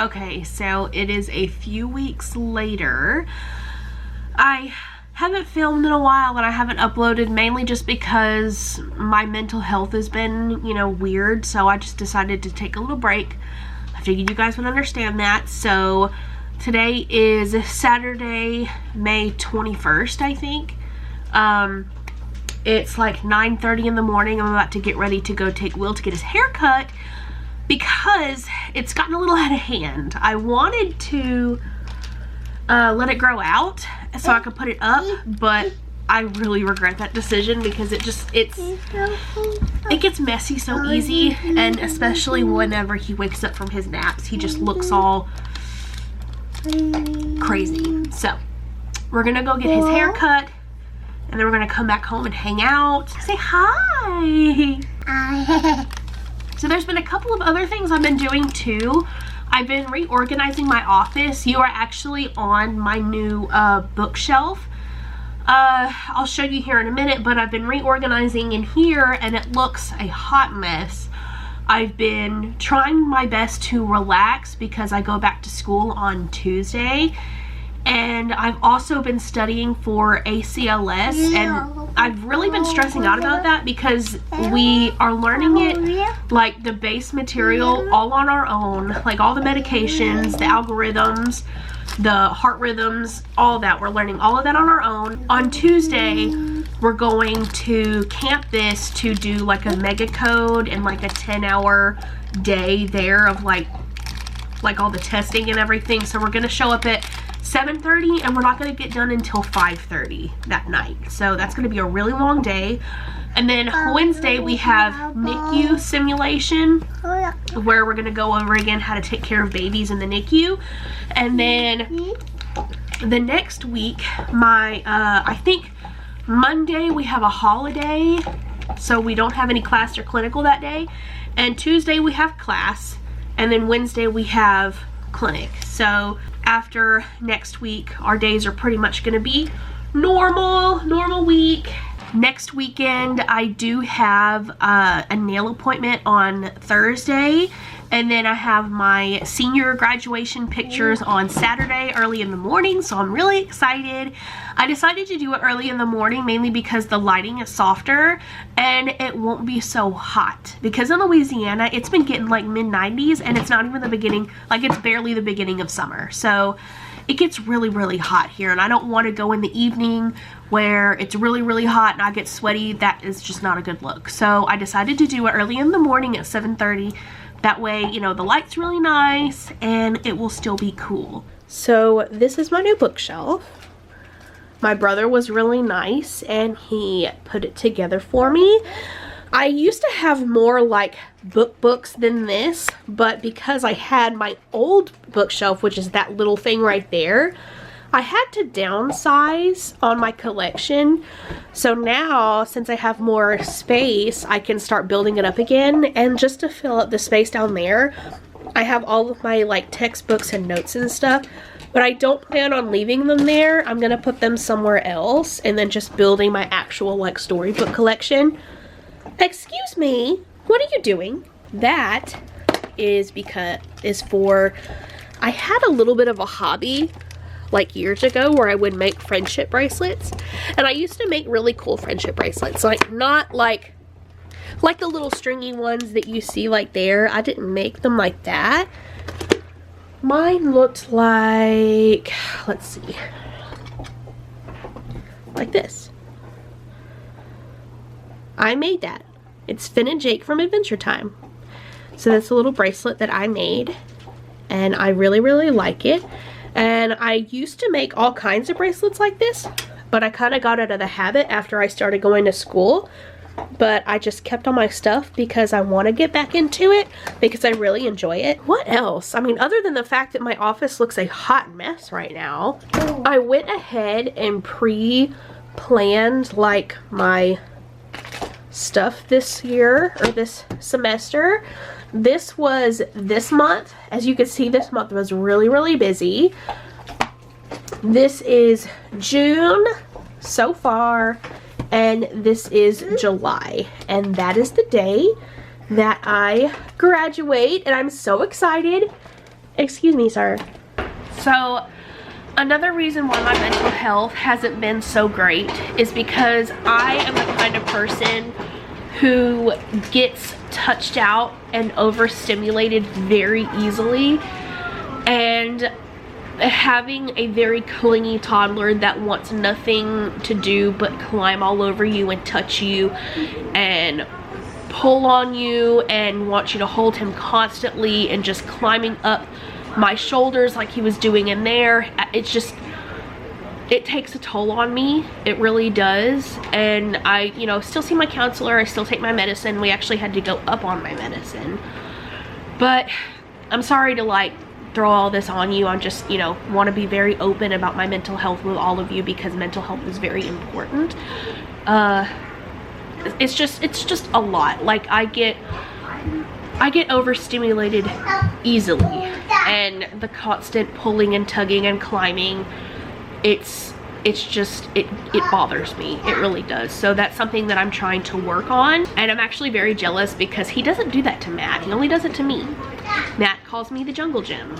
Okay, so it is a few weeks later. I haven't filmed in a while and I haven't uploaded, mainly just because my mental health has been, you know, weird. So I just decided to take a little break. I figured you guys would understand that. So today is Saturday, May 21st, I think. It's like 9:30 in the morning. I'm about to get ready to go take Will to get his hair cut because it's gotten a little out of hand. I wanted to let it grow out so I could put it up, but I really regret that decision because it gets messy so easy, and especially whenever he wakes up from his naps, he just looks all crazy. So we're gonna go get his hair cut, and then we're gonna come back home and hang out. Say hi. So there's been a couple of other things I've been doing too. I've been reorganizing my office. You are actually on my new bookshelf. I'll show you here in a minute, but I've been reorganizing in here and it looks a hot mess. I've been trying my best to relax because I go back to school on Tuesday. And I've also been studying for ACLS, and I've really been stressing out about that because we are learning it, like the base material, all on our own, like all the medications, the algorithms, the heart rhythms, all that. We're learning all of that on our own. On Tuesday, we're going to camp this to do like a mega code and like a 10-hour day there of like all the testing and everything. So we're gonna show up at 7:30 and we're not going to get done until 5:30 that night. So that's going to be a really long day. And then Wednesday we have NICU simulation where we're going to go over again how to take care of babies in the NICU. And then the next week, I think Monday we have a holiday, so we don't have any class or clinical that day. And Tuesday we have class, and then Wednesday we have clinic. So after next week, our days are pretty much going to be normal week. Next weekend, I do have a nail appointment on Thursday, and then I have my senior graduation pictures on Saturday early in the morning, so I'm really excited. I decided to do it early in the morning mainly because the lighting is softer and it won't be so hot. Because in Louisiana, it's been getting like mid-90s and it's not even the beginning, like it's barely the beginning of summer. So it gets really hot here, and I don't want to go in the evening where it's really hot and I get sweaty. That is just not a good look. So I decided to do it early in the morning at 7:30. That way, you know, the light's really nice and it will still be cool. So this is my new bookshelf. My brother was really nice and he put it together for me. I used to have more like books than this, but because I had my old bookshelf, which is that little thing right there, I had to downsize on my collection. So now, since I have more space, I can start building it up again. And just to fill up the space down there, I have all of my like textbooks and notes and stuff, but I don't plan on leaving them there. I'm gonna put them somewhere else and then just building my actual like storybook collection. Excuse me, what are you doing? That is for, I had a little bit of a hobby like years ago where I would make friendship bracelets, and I used to make really cool friendship bracelets, like not like the little stringy ones that you see like there. I didn't make them like that. Mine looked like, let's see, like this. I made that. It's Finn and Jake from Adventure Time. So that's a little bracelet that I made, and I really like it. And I used to make all kinds of bracelets like this, but I kind of got out of the habit after I started going to school. But I just kept all my stuff because I want to get back into it because I really enjoy it. What else? I mean, other than the fact that my office looks a hot mess right now, I went ahead and pre-planned like my stuff this year or this semester. This was this month. As you can see, this month was really busy. This is June so far, and this is July, and that is the day that I graduate, and I'm so excited. Excuse me, sir. So, another reason why my mental health hasn't been so great is because I am the kind of person who gets touched out and overstimulated very easily, and having a very clingy toddler that wants nothing to do but climb all over you and touch you and pull on you and wants you to hold him constantly and just climbing up my shoulders like he was doing in there, it's just, it takes a toll on me. It really does. And I, you know, still see my counselor. I still take my medicine. We actually had to go up on my medicine. But I'm sorry to like throw all this on you. I just, you know, want to be very open about my mental health with all of you because mental health is very important. It's just a lot. Like I get overstimulated easily, and the constant pulling and tugging and climbing, it bothers me. It really does. So that's something that I'm trying to work on, and I'm actually very jealous because he doesn't do that to Matt. He only does it to me. Matt calls me the jungle gym,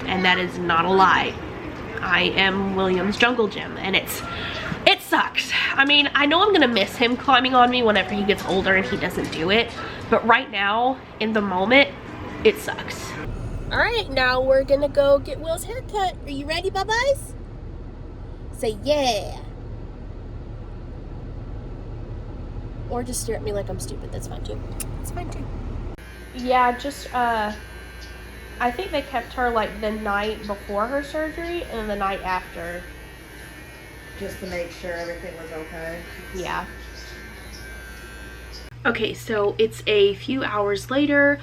and that is not a lie. I am William's jungle gym, and it sucks. I mean, I know I'm gonna miss him climbing on me whenever he gets older and he doesn't do it, but right now, in the moment, it sucks. All right, now we're gonna go get Will's haircut. Are you ready, bye-byes? Say yeah. Or just stare at me like I'm stupid. That's fine too. It's fine too. Yeah, just I think they kept her like the night before her surgery and the night after. Just to make sure everything was okay. Yeah. Okay, so it's a few hours later.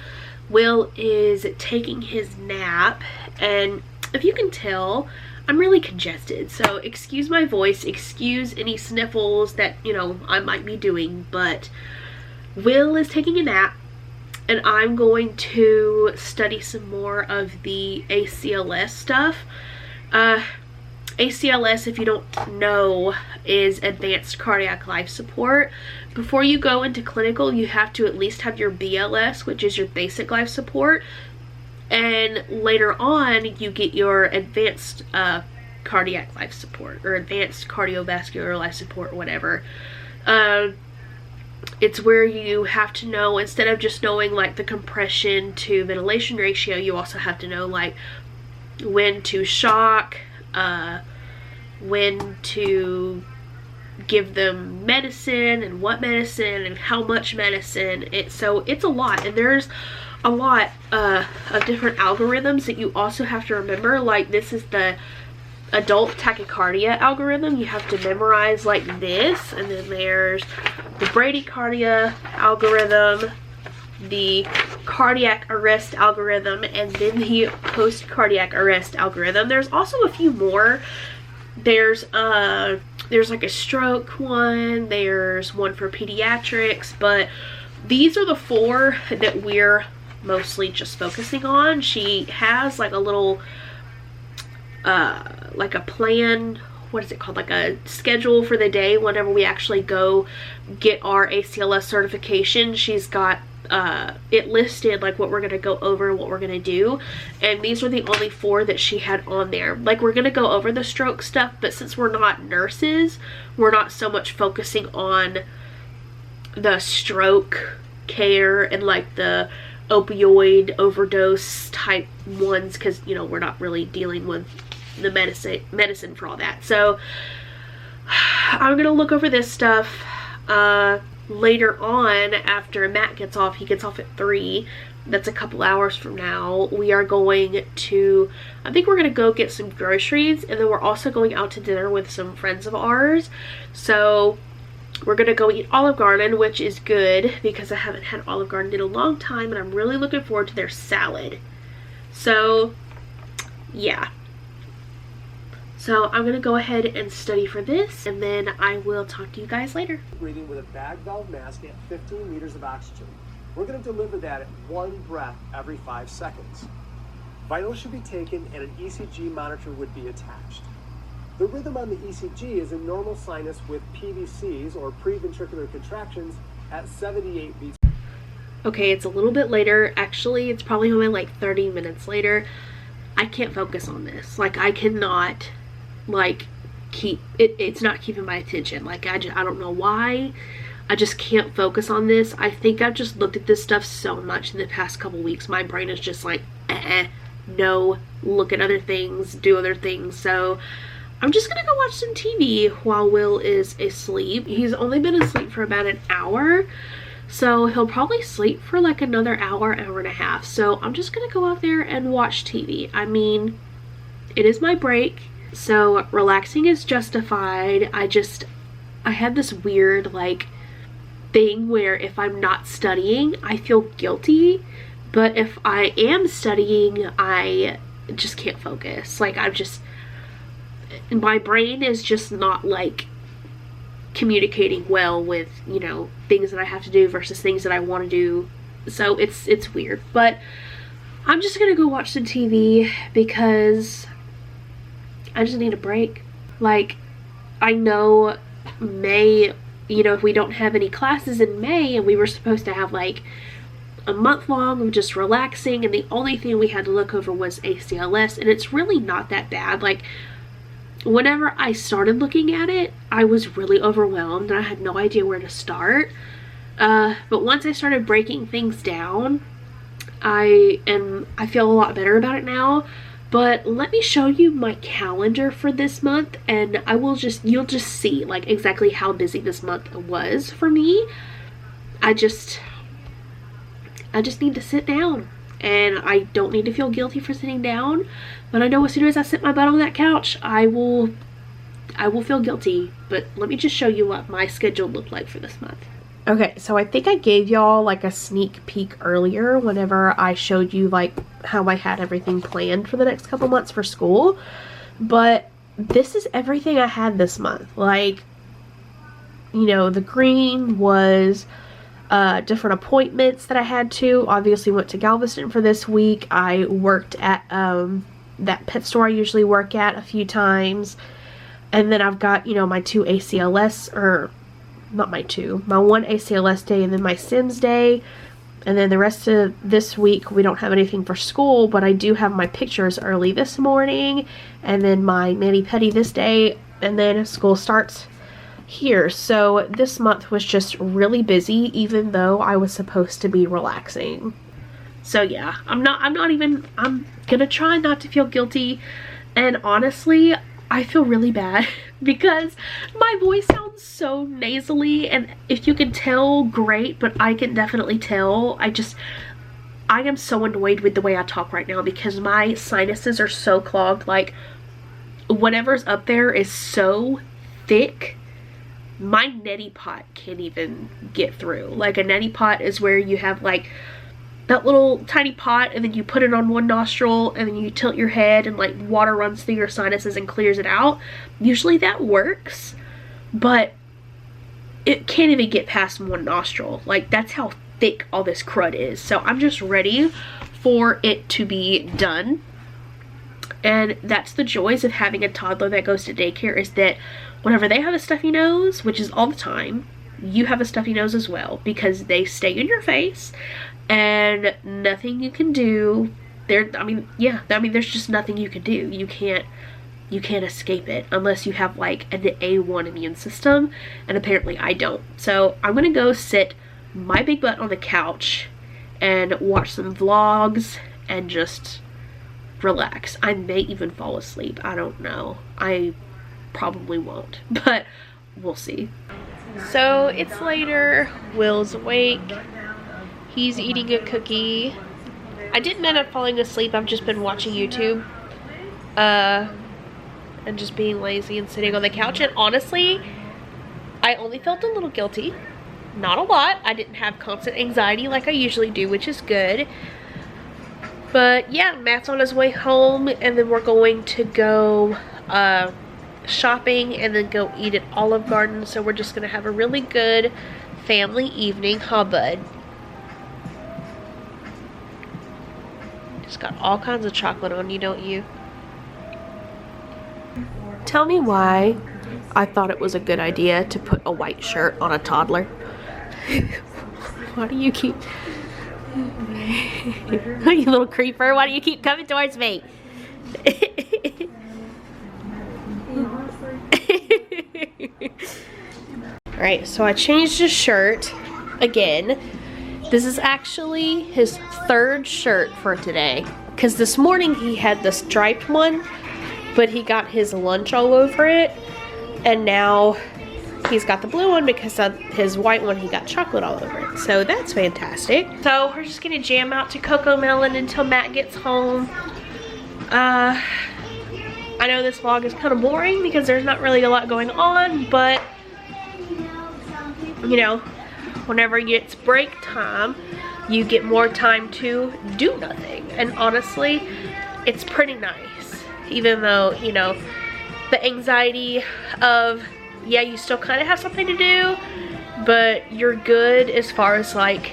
Will is taking his nap, and if you can tell, I'm really congested, so excuse my voice, excuse any sniffles that, you know, I might be doing, but Will is taking a nap, and I'm going to study some more of the ACLS stuff. ACLS, if you don't know, is Advanced Cardiac Life Support. Before you go into clinical, you have to at least have your BLS, which is your basic life support. And later on, you get your Advanced Cardiac Life Support, or Advanced Cardiovascular Life Support, whatever. It's where you have to know, instead of just knowing like the compression to ventilation ratio, you also have to know like when to shock, when to give them medicine and what medicine and how much medicine. So it's a lot, and there's a lot of different algorithms that you also have to remember. Like this is the adult tachycardia algorithm. You have to memorize like this, and then there's the bradycardia algorithm, the cardiac arrest algorithm, and then the post-cardiac arrest algorithm. There's also a few more. There's like a stroke one, there's one for pediatrics, but these are the 4 that we're mostly just focusing on. She has like a little like a plan, what is it called, like a schedule for the day whenever we actually go get our ACLS certification. She's got it listed like what we're gonna go over and what we're gonna do, and these are the only 4 that she had on there. Like we're gonna go over the stroke stuff, but since we're not nurses, we're not so much focusing on the stroke care and like the opioid overdose type ones, because you know we're not really dealing with the medicine for all that. So I'm gonna look over this stuff later on after Matt gets off. He gets off at 3. That's a couple hours from now. We are going to, I think we're gonna go get some groceries, and then we're also going out to dinner with some friends of ours. So we're gonna go eat Olive Garden, which is good because I haven't had Olive Garden in a long time, and I'm really looking forward to their salad. So yeah. So I'm going to go ahead and study for this, and then I will talk to you guys later. Breathing with a bag valve mask at 15 liters of oxygen. We're going to deliver that at 1 breath every 5 seconds. Vitals should be taken, and an ECG monitor would be attached. The rhythm on the ECG is a normal sinus with PVCs, or preventricular contractions, at 78 beats. Okay, it's a little bit later. Actually, it's probably only like 30 minutes later. I can't focus on this. Like, I cannot, like, keep it. It's not keeping my attention. Like, I don't know why. I just can't focus on this. I think I've just looked at this stuff so much in the past couple weeks. My brain is just like, no, look at other things, do other things. So I'm just gonna go watch some TV while Will is asleep. He's only been asleep for about an hour, so he'll probably sleep for like another hour, hour and a half. So I'm just gonna go out there and watch TV. I mean, it is my break, so relaxing is justified. I have this weird like thing where if I'm not studying, I feel guilty, but if I am studying, I just can't focus. Like, my brain is just not like communicating well with, you know, things that I have to do versus things that I want to do. So it's weird, but I'm just gonna go watch some TV because I just need a break. Like, I know May, you know, if we don't have any classes in May and we were supposed to have like a month long of just relaxing, and the only thing we had to look over was ACLS, and it's really not that bad. Like, whenever I started looking at it, I was really overwhelmed and I had no idea where to start. But once I started breaking things down, I feel a lot better about it now. But let me show you my calendar for this month, and you'll just see like exactly how busy this month was for me. I just need to sit down, and I don't need to feel guilty for sitting down, but I know as soon as I sit my butt on that couch, I will feel guilty. But let me just show you what my schedule looked like for this month. Okay, so I think I gave y'all like a sneak peek earlier whenever I showed you like how I had everything planned for the next couple months for school, but this is everything I had this month. Like, you know, the green was different appointments that I had to. Obviously went to Galveston for this week. I worked at that pet store I usually work at a few times, and then I've got, you know, my two ACLS, or not my two, my one ACLS day and then my Sims day, and then the rest of this week we don't have anything for school, but I do have my pictures early this morning, and then my mani-pedi this day, and then school starts here. So this month was just really busy, even though I was supposed to be relaxing. So yeah, I'm gonna try not to feel guilty, and honestly, I feel really bad because my voice sounds so nasally, and if you can tell, great, but I can definitely tell. I am so annoyed with the way I talk right now because my sinuses are so clogged. Like, whatever's up there is so thick, my neti pot can't even get through. Like, a neti pot is where you have like that little tiny pot, and then you put it on one nostril, and then you tilt your head, and like water runs through your sinuses and clears it out. Usually that works, but it can't even get past one nostril. Like, that's how thick all this crud is. So I'm just ready for it to be done. And that's the joys of having a toddler that goes to daycare, is that whenever they have a stuffy nose, which is all the time, you have a stuffy nose as well, because they stay in your face and nothing you can do there. I mean, there's just nothing you can do. You can't escape it unless you have like an A1 immune system, and apparently I don't. So I'm gonna go sit my big butt on the couch and watch some vlogs and just relax. I may even fall asleep. I don't know. I probably won't, but we'll see. So it's later. Will's awake. He's eating a cookie. I didn't end up falling asleep. I've just been watching YouTube and just being lazy and sitting on the couch. And honestly, I only felt a little guilty. Not a lot. I didn't have constant anxiety like I usually do, which is good. But yeah, Matt's on his way home, and then we're going to go shopping and then go eat at Olive Garden. So we're just gonna have a really good family evening, huh, bud? Just got all kinds of chocolate on you, don't you? Tell me why I thought it was a good idea to put a white shirt on a toddler. Why do you keep... You little creeper, why do you keep coming towards me? Alright, so I changed his shirt again. This is actually his third shirt for today. Because this morning he had the striped one, but he got his lunch all over it. And now he's got the blue one because of his white one, he got chocolate all over it. So that's fantastic. So we're just gonna jam out to Coco Melon until Matt gets home. I know this vlog is kind of boring because there's not really a lot going on, but you know, whenever it's break time, you get more time to do nothing. And honestly, it's pretty nice. Even though, you know, the anxiety of, yeah, you still kind of have something to do, but you're good as far as like,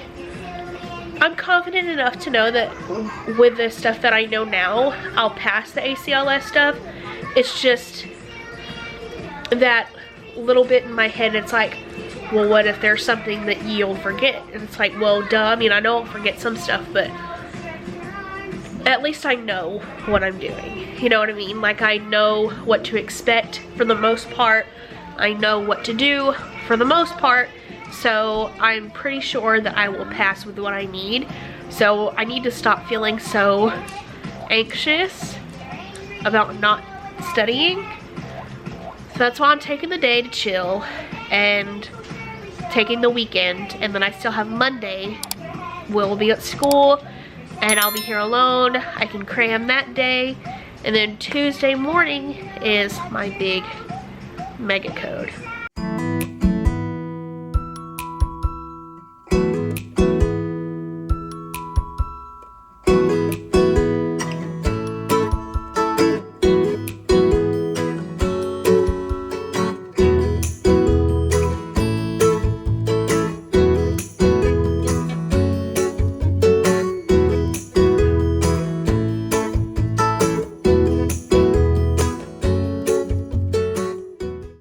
I'm confident enough to know that with the stuff that I know now, I'll pass the ACLS stuff. It's just that little bit in my head, it's like, well, what if there's something that you'll forget? And it's like, well, duh, I mean, I know I'll forget some stuff, but at least I know what I'm doing. You know what I mean? Like, I know what to expect for the most part. I know what to do for the most part. So I'm pretty sure that I will pass with what I need. So I need to stop feeling so anxious about not studying. So that's why I'm taking the day to chill and taking the weekend, and then I still have Monday. We'll be at school and I'll be here alone. I can cram that day, and then Tuesday morning is my big mega code.